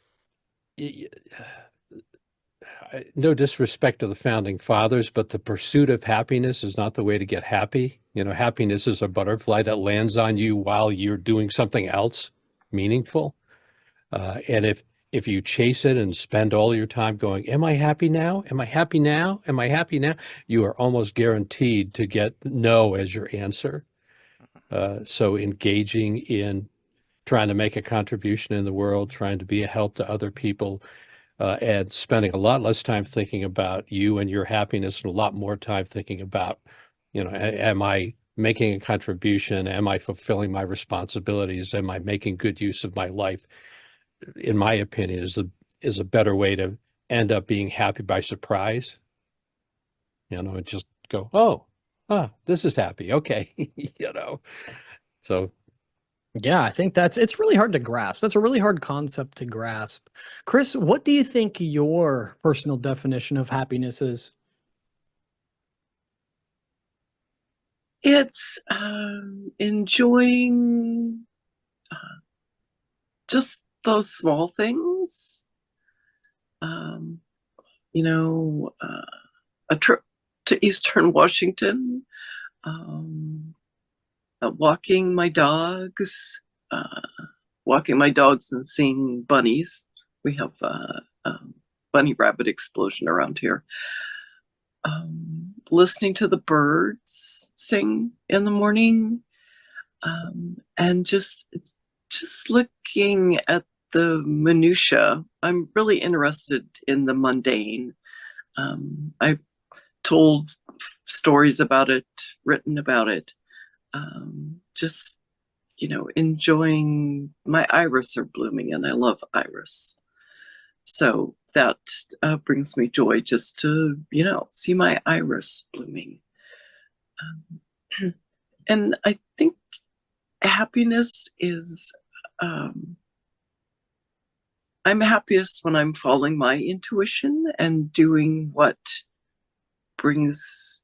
no disrespect to the founding fathers, but the pursuit of happiness is not the way to get happy. Happiness is a butterfly that lands on you while you're doing something else meaningful. And if you chase it and spend all your time going, am I happy now? Am I happy now? Am I happy now? You are almost guaranteed to get no as your answer. So engaging in trying to make a contribution in the world, trying to be a help to other people, and spending a lot less time thinking about you and your happiness and a lot more time thinking about, am I making a contribution? Am I fulfilling my responsibilities? Am I making good use of my life? In my opinion, is a better way to end up being happy by surprise. And just go, oh, this is happy. Okay. So Yeah, I think it's really hard to grasp. That's a really hard concept to grasp. Kris, what do you think your personal definition of happiness is? It's enjoying just those small things. A trip to Eastern Washington, walking my dogs and seeing bunnies. We have a bunny rabbit explosion around here. Listening to the birds sing in the morning, and just looking at the minutia. I'm really interested in the mundane. I've told stories about it, written about it. Just enjoying. My iris are blooming, and I love iris. So that brings me joy just to, see my iris blooming. And I think happiness is, I'm happiest when I'm following my intuition and doing what brings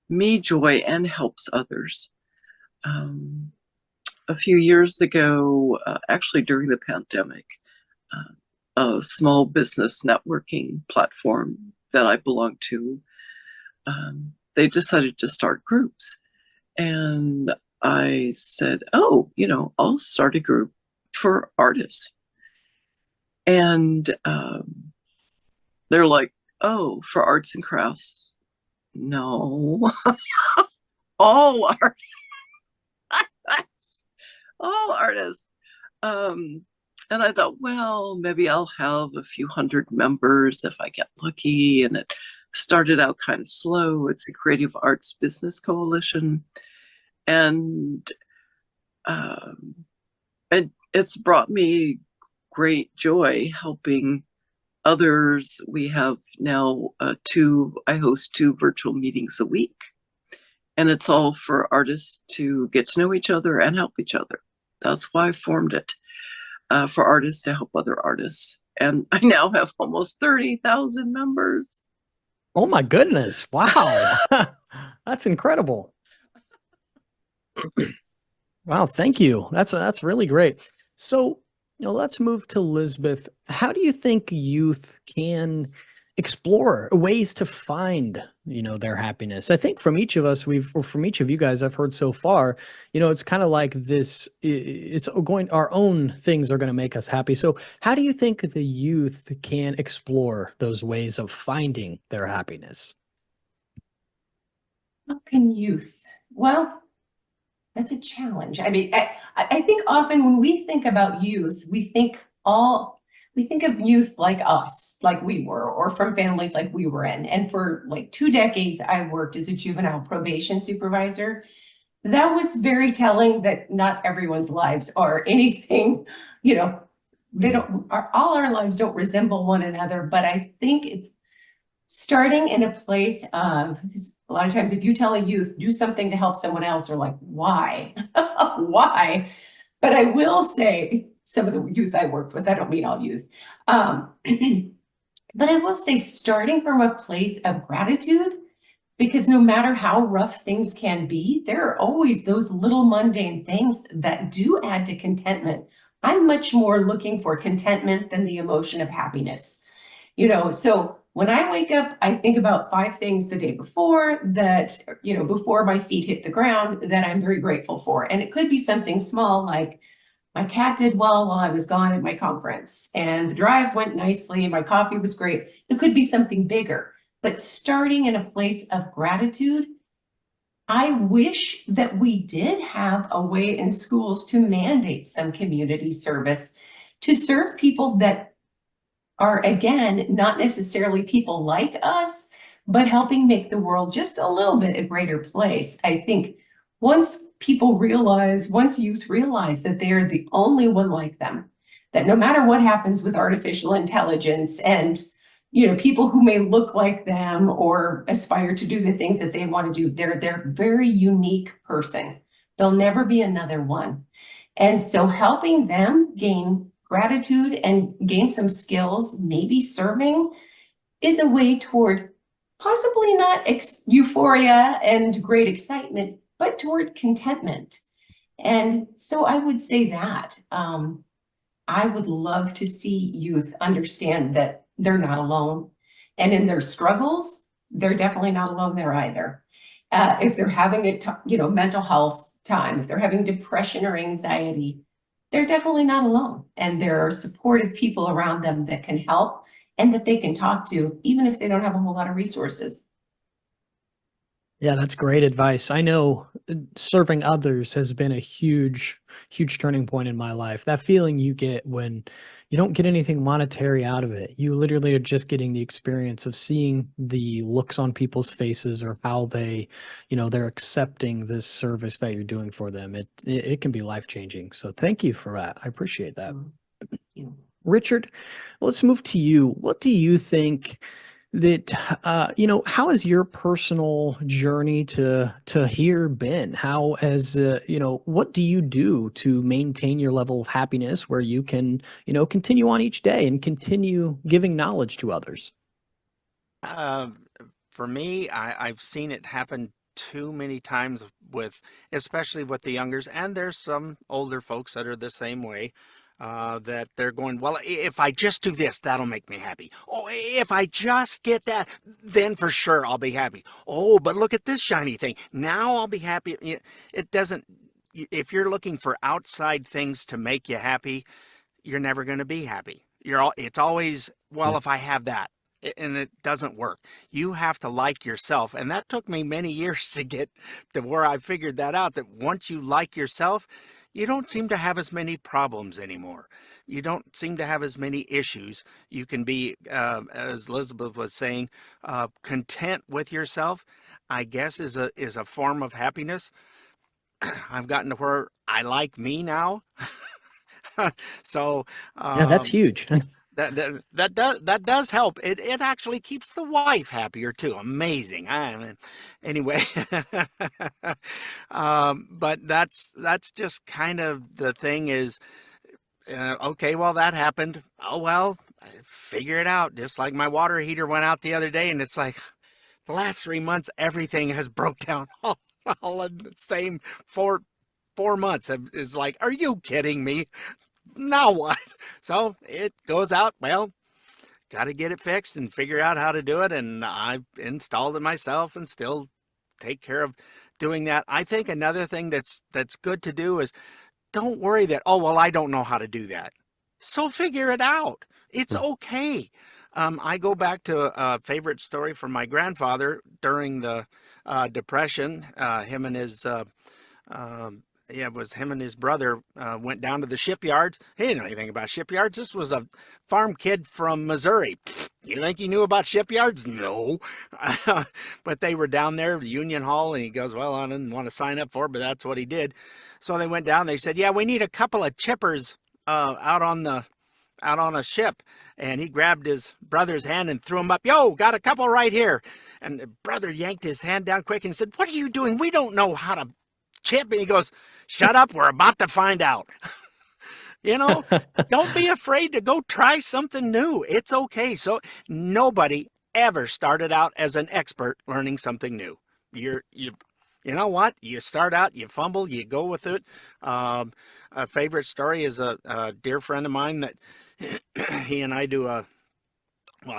me joy and helps others. A few years ago, actually during the pandemic, a small business networking platform that I belong to, they decided to start groups. And I said, I'll start a group for artists. And they're like, oh, for arts and crafts? No. All artists. All artists. And I thought, well, maybe I'll have a few hundred members if I get lucky. And it started out kind of slow. It's a Creative Arts Business Coalition. And it's brought me great joy helping others. We have now I host 2 virtual meetings a week. And it's all for artists to get to know each other and help each other. That's why I formed it, for artists to help other artists. And I now have almost 30,000 members. Oh my goodness. Wow. That's incredible. Wow, thank you. That's really great. So, let's move to Lizbeth. How do you think youth can explore ways to find, their happiness? I think from each of us, from each of you guys I've heard so far, it's kind of like this, our own things are going to make us happy. So how do you think the youth can explore those ways of finding their happiness? How can youth? Well, that's a challenge. I mean, I think often when we think about youth, we think of youth like us, like we were, or from families like we were in. And for like 2 decades, I worked as a juvenile probation supervisor. That was very telling that not everyone's lives are anything, all our lives don't resemble one another. But I think it's starting in a place of, because a lot of times if you tell a youth, do something to help someone else, they're like, why? Why? But I will say, some of the youth I worked with, I don't mean all youth, but I will say starting from a place of gratitude, because no matter how rough things can be, there are always those little mundane things that do add to contentment. I'm much more looking for contentment than the emotion of happiness. So when I wake up, I think about 5 things the day before that, before my feet hit the ground, that I'm very grateful for. And it could be something small like my cat did well while I was gone at my conference, and the drive went nicely, and my coffee was great. It could be something bigger, but starting in a place of gratitude, I wish that we did have a way in schools to mandate some community service to serve people that are, again, not necessarily people like us, but helping make the world just a little bit a greater place. I think once youth realize that they are the only one like them, that no matter what happens with artificial intelligence and people who may look like them or aspire to do the things that they want to do, they're a very unique person. There'll never be another one. And so helping them gain gratitude and gain some skills, maybe serving, is a way toward possibly not euphoria and great excitement, but toward contentment. And so I would say that I would love to see youth understand that they're not alone. And in their struggles, they're definitely not alone there either. If they're having a mental health time, if they're having depression or anxiety, they're definitely not alone. And there are supportive people around them that can help and that they can talk to, even if they don't have a whole lot of resources. Yeah, that's great advice. I know serving others has been a huge, huge turning point in my life. That feeling you get when you don't get anything monetary out of it. You literally are just getting the experience of seeing the looks on people's faces or how they're accepting this service that you're doing for them. It can be life-changing. So thank you for that. I appreciate that. Thank you. Richard, let's move to you. What do you think that how has your personal journey to here been? How has what do you do to maintain your level of happiness where you can continue on each day and continue giving knowledge to others? For me, I've seen it happen too many times especially with the youngers, and there's some older folks that are the same way. That they're going, well, if I just do this, that'll make me happy. Oh, if I just get that, then for sure I'll be happy. Oh, but look at this shiny thing. Now I'll be happy. It doesn't, if you're looking for outside things to make you happy, you're never going to be happy. It's always, well, if I have that, and it doesn't work. You have to like yourself. And that took me many years to get to where I figured that out, that once you like yourself, you don't seem to have as many problems anymore. You don't seem to have as many issues. You can be, as Lizbeth was saying, content with yourself, I guess is a form of happiness. I've gotten to where I like me now. So Yeah, that's huge. that does help. It actually keeps the wife happier too. Amazing. Anyway, but that's just kind of the thing is, okay, well, that happened. Oh, well, figure it out. Just like my water heater went out the other day, and it's like the last 3 months, everything has broke down all in the same 4 months. Is like, are you kidding me? Now what? So it goes out. Well, got to get it fixed and figure out how to do it. And I've installed it myself and still take care of doing that. I think another thing that's good to do is don't worry that, oh, well, I don't know how to do that. So figure it out. It's okay. I go back to a favorite story from my grandfather during the Depression. It was him and his brother went down to the shipyards. He didn't know anything about shipyards. This was a farm kid from Missouri. You think he knew about shipyards? No. But they were down there, the Union Hall, and he goes, well, I didn't want to sign up for it, but that's what he did. So they went down. They said, yeah, we need a couple of chippers out on a ship. And he grabbed his brother's hand and threw him up. Yo, got a couple right here. And the brother yanked his hand down quick and said, what are you doing? We don't know how to chip. And he goes, shut up, we're about to find out. Don't be afraid to go try something new. It's okay. So nobody ever started out as an expert learning something new. You know what? You start out, you fumble, you go with it. A favorite story is a dear friend of mine that he and I do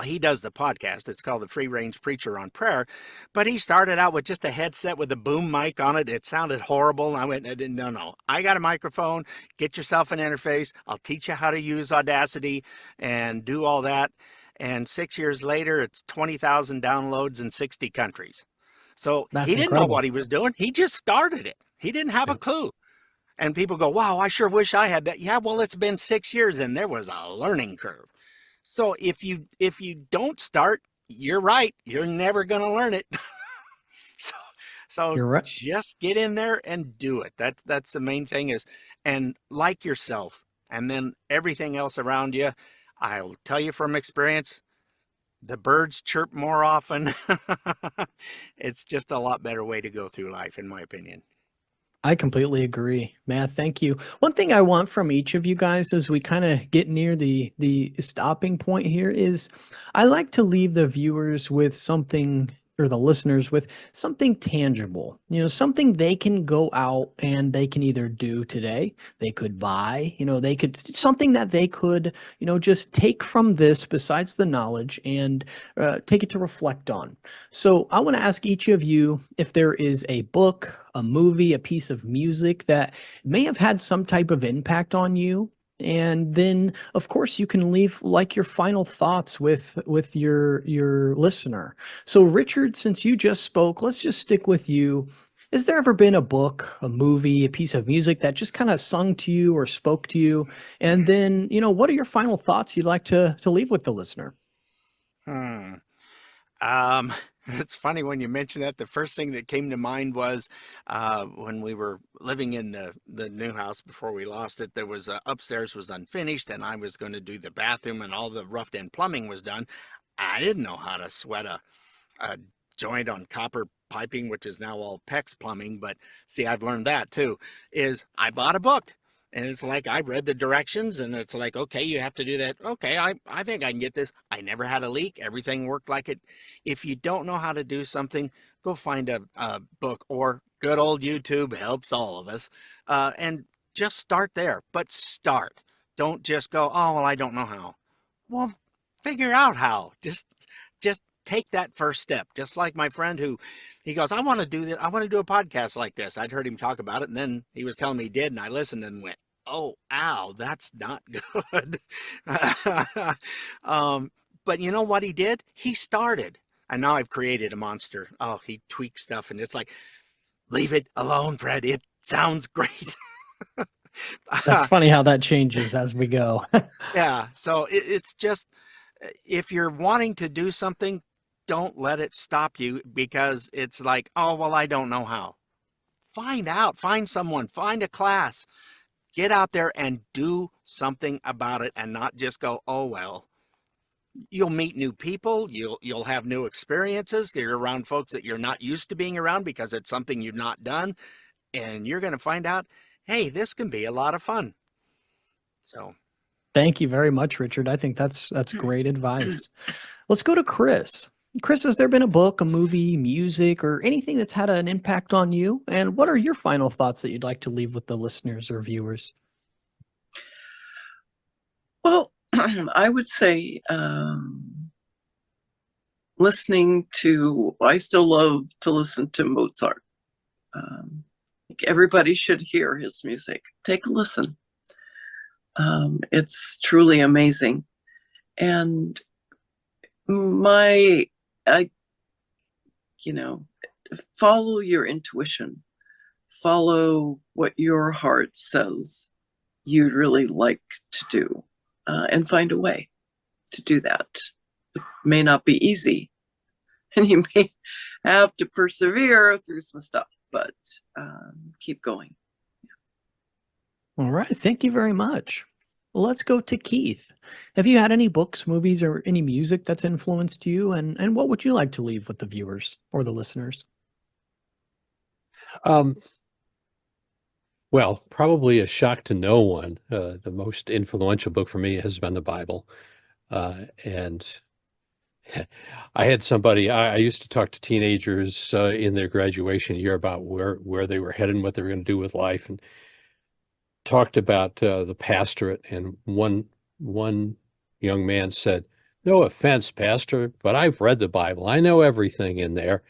he does the podcast. It's called The Free Range Preacher on Prayer. But he started out with just a headset with a boom mic on it. It sounded horrible. And I went, no. I got a microphone. Get yourself an interface. I'll teach you how to use Audacity and do all that. And 6 years later, it's 20,000 downloads in 60 countries. So That's he didn't know incredible. what he was doing. He just started it. He didn't have Yeah. a clue. And people go, wow, I sure wish I had that. Yeah, well, it's been 6 years and there was a learning curve. So if you don't start, you're right. You're never going to learn it. so so You're right. just get in there and do it. That's the main thing is, and like yourself, and then everything else around you. I'll tell you from experience, the birds chirp more often. It's just a lot better way to go through life, in my opinion. I completely agree, man. Thank you. One thing I want from each of you guys as we kind of get near the stopping point here is I like to leave the viewers with something or the listeners with something tangible, something they can go out and they can either do today, they could buy, they could something that they could, just take from this besides the knowledge and take it to reflect on. So I want to ask each of you if there is a book, a movie, a piece of music that may have had some type of impact on you. And then, of course, you can leave like your final thoughts with your listener. So, Richard, since you just spoke, let's just stick with you. Has there ever been a book, a movie, a piece of music that just kind of sung to you or spoke to you? And then, what are your final thoughts you'd like to leave with the listener? Hmm. It's funny when you mention that. The first thing that came to mind was when we were living in the new house before we lost it. There was upstairs was unfinished, and I was going to do the bathroom, and all the roughed in plumbing was done. I didn't know how to sweat a joint on copper piping, which is now all PEX plumbing. But see, I've learned that too. Is I bought a book. And it's like I read the directions, and it's like, okay, you have to do that. Okay, I think I can get this. I never had a leak. Everything worked like it. If you don't know how to do something, go find a book, or good old YouTube helps all of us. And just start there. But start. Don't just go, oh, well, I don't know how. Well, figure out how. Just take that first step. Just like my friend who he goes, I want to do that. I want to do a podcast like this. I'd heard him talk about it, and then he was telling me he did, and I listened and went, oh, ow, that's not good. But you know what he did? He started. And now I've created a monster. Oh, he tweaks stuff, and it's like, leave it alone, Fred. It sounds great. That's funny how that changes as we go. Yeah. So it's just, if you're wanting to do something, don't let it stop you because it's like, oh, well, I don't know how. Find out, find someone, find a class, get out there and do something about it, and not just go, oh, well. You'll meet new people, you'll have new experiences. You're around folks that you're not used to being around because it's something you've not done, and you're going to find out, hey, this can be a lot of fun. So Thank you very much, Richard. I think that's great advice. Let's go to Kris. Kris, has there been a book, a movie, music, or anything that's had an impact on you? And what are your final thoughts that you'd like to leave with the listeners or viewers? Well, I would say I still love to listen to Mozart. Everybody should hear his music. Take a listen. It's truly amazing. And follow your intuition. Follow what your heart says you'd really like to do, and find a way to do that. It may not be easy, and you may have to persevere through some stuff, but keep going. All right. Thank you very much. Well, let's go to Keith. Have you had any books, movies, or any music that's influenced you? And what would you like to leave with the viewers or the listeners? Well, probably a shock to no one. The most influential book for me has been the Bible. And I had somebody, I used to talk to teenagers in their graduation year about where they were headed and what they were going to do with life, and talked about the pastorate. And one young man said, "No offense, pastor, but I've read the Bible. I know everything in there.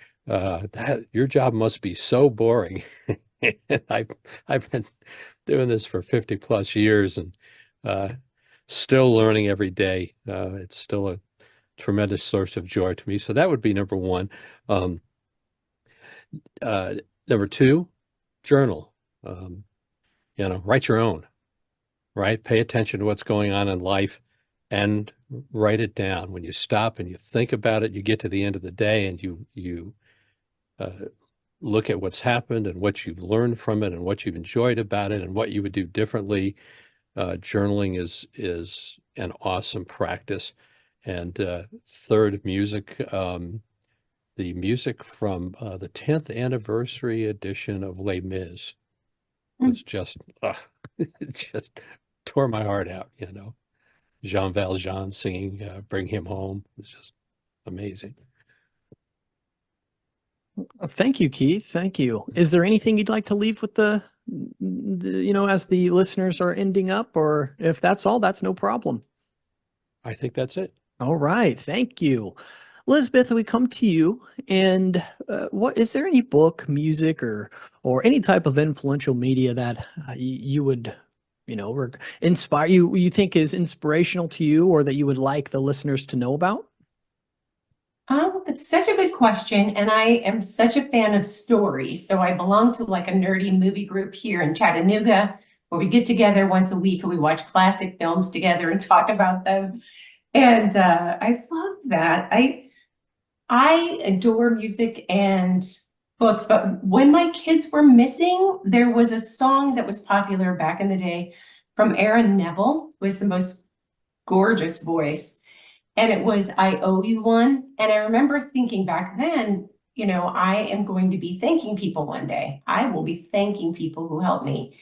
Your job must be so boring." And I've been doing this for 50 plus years, and still learning every day. It's still a tremendous source of joy to me. So that would be number one. Number two, journal. Write your own, right? Pay attention to what's going on in life and write it down. When you stop and you think about it, you get to the end of the day and you look at what's happened and what you've learned from it and what you've enjoyed about it and what you would do differently. Journaling is an awesome practice. And third, music. The music from the 10th anniversary edition of Les Mis was just, it just tore my heart out, Jean Valjean singing Bring Him Home was just amazing. Thank you, Keith. Thank you. Is there anything you'd like to leave with the as the listeners are ending up, or if that's all, that's no problem. I think that's it. All right. Thank you. Lizbeth, we come to you, and what is there any book, music, or any type of influential media that you would, inspire you think is inspirational to you, or that you would like the listeners to know about? It's such a good question, and I am such a fan of stories. So I belong to like a nerdy movie group here in Chattanooga, where we get together once a week and we watch classic films together and talk about them. And I love that. I adore music and books, but when my kids were missing, there was a song that was popular back in the day from Aaron Neville, who has the most gorgeous voice. And it was I Owe You One. And I remember thinking back then, I am going to be thanking people one day. I will be thanking people who helped me.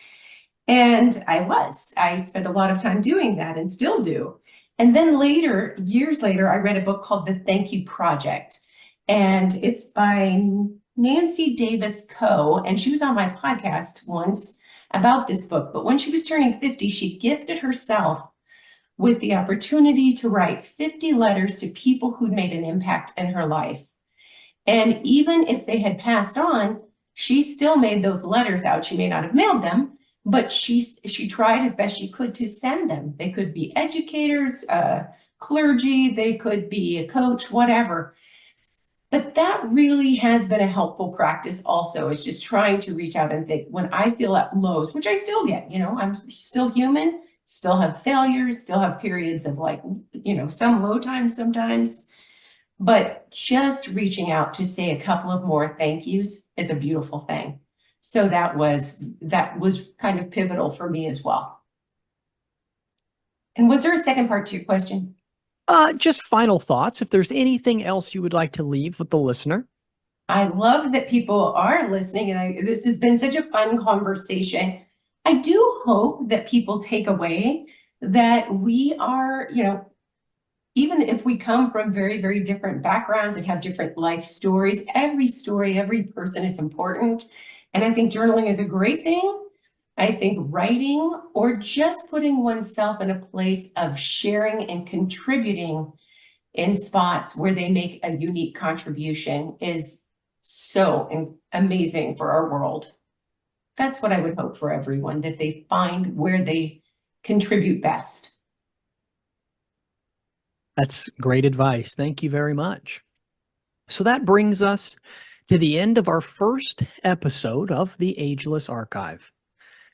And I spent a lot of time doing that and still do. And then later, years later, I read a book called The Thank You Project. And it's by Nancy Davis Coe. And she was on my podcast once about this book. But when she was turning 50, she gifted herself with the opportunity to write 50 letters to people who'd made an impact in her life. And even if they had passed on, she still made those letters out. She may not have mailed them, but she tried as best she could to send them. They could be educators, clergy, they could be a coach, whatever. But that really has been a helpful practice also, is just trying to reach out and think, when I feel at lows, which I still get, I'm still human, still have failures, still have periods of some low times sometimes, but just reaching out to say a couple of more thank yous is a beautiful thing. So that was kind of pivotal for me as well. And was there a second part to your question? Just final thoughts. If there's anything else you would like to leave with the listener. I love that people are listening, and this has been such a fun conversation. I do hope that people take away that we are, even if we come from very, very different backgrounds and have different life stories, every story, every person is important. And I think journaling is a great thing. I think writing, or just putting oneself in a place of sharing and contributing in spots where they make a unique contribution, is so amazing for our world. That's what I would hope for everyone, that they find where they contribute best. That's great advice. Thank you very much. So that brings us to the end of our first episode of the Ageless Archive.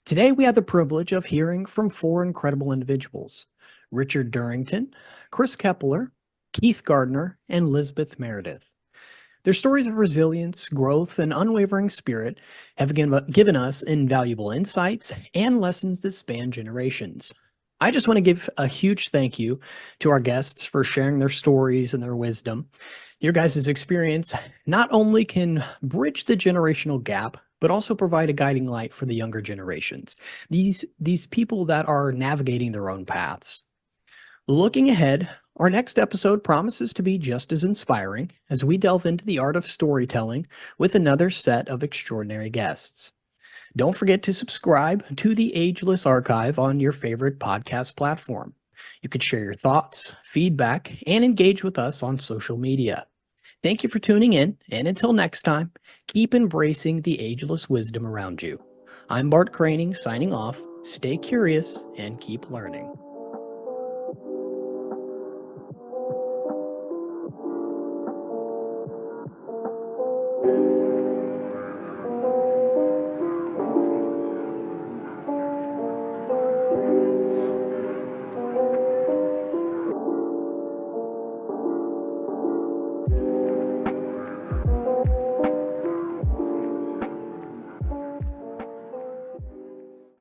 Today, we had the privilege of hearing from four incredible individuals: Richard Durrington, Kris Kepler, Keith Gardner, and Lizbeth Meredith. Their stories of resilience, growth, and unwavering spirit have given us invaluable insights and lessons that span generations. I just want to give a huge thank you to our guests for sharing their stories and their wisdom. Your guys' experience not only can bridge the generational gap, but also provide a guiding light for the younger generations, these people that are navigating their own paths. Looking ahead, our next episode promises to be just as inspiring as we delve into the art of storytelling with another set of extraordinary guests. Don't forget to subscribe to the Ageless Archive on your favorite podcast platform. You could share your thoughts, feedback, and engage with us on social media. Thank you for tuning in, and until next time, keep embracing the ageless wisdom around you. I'm Bart Craning, signing off. Stay curious and keep learning.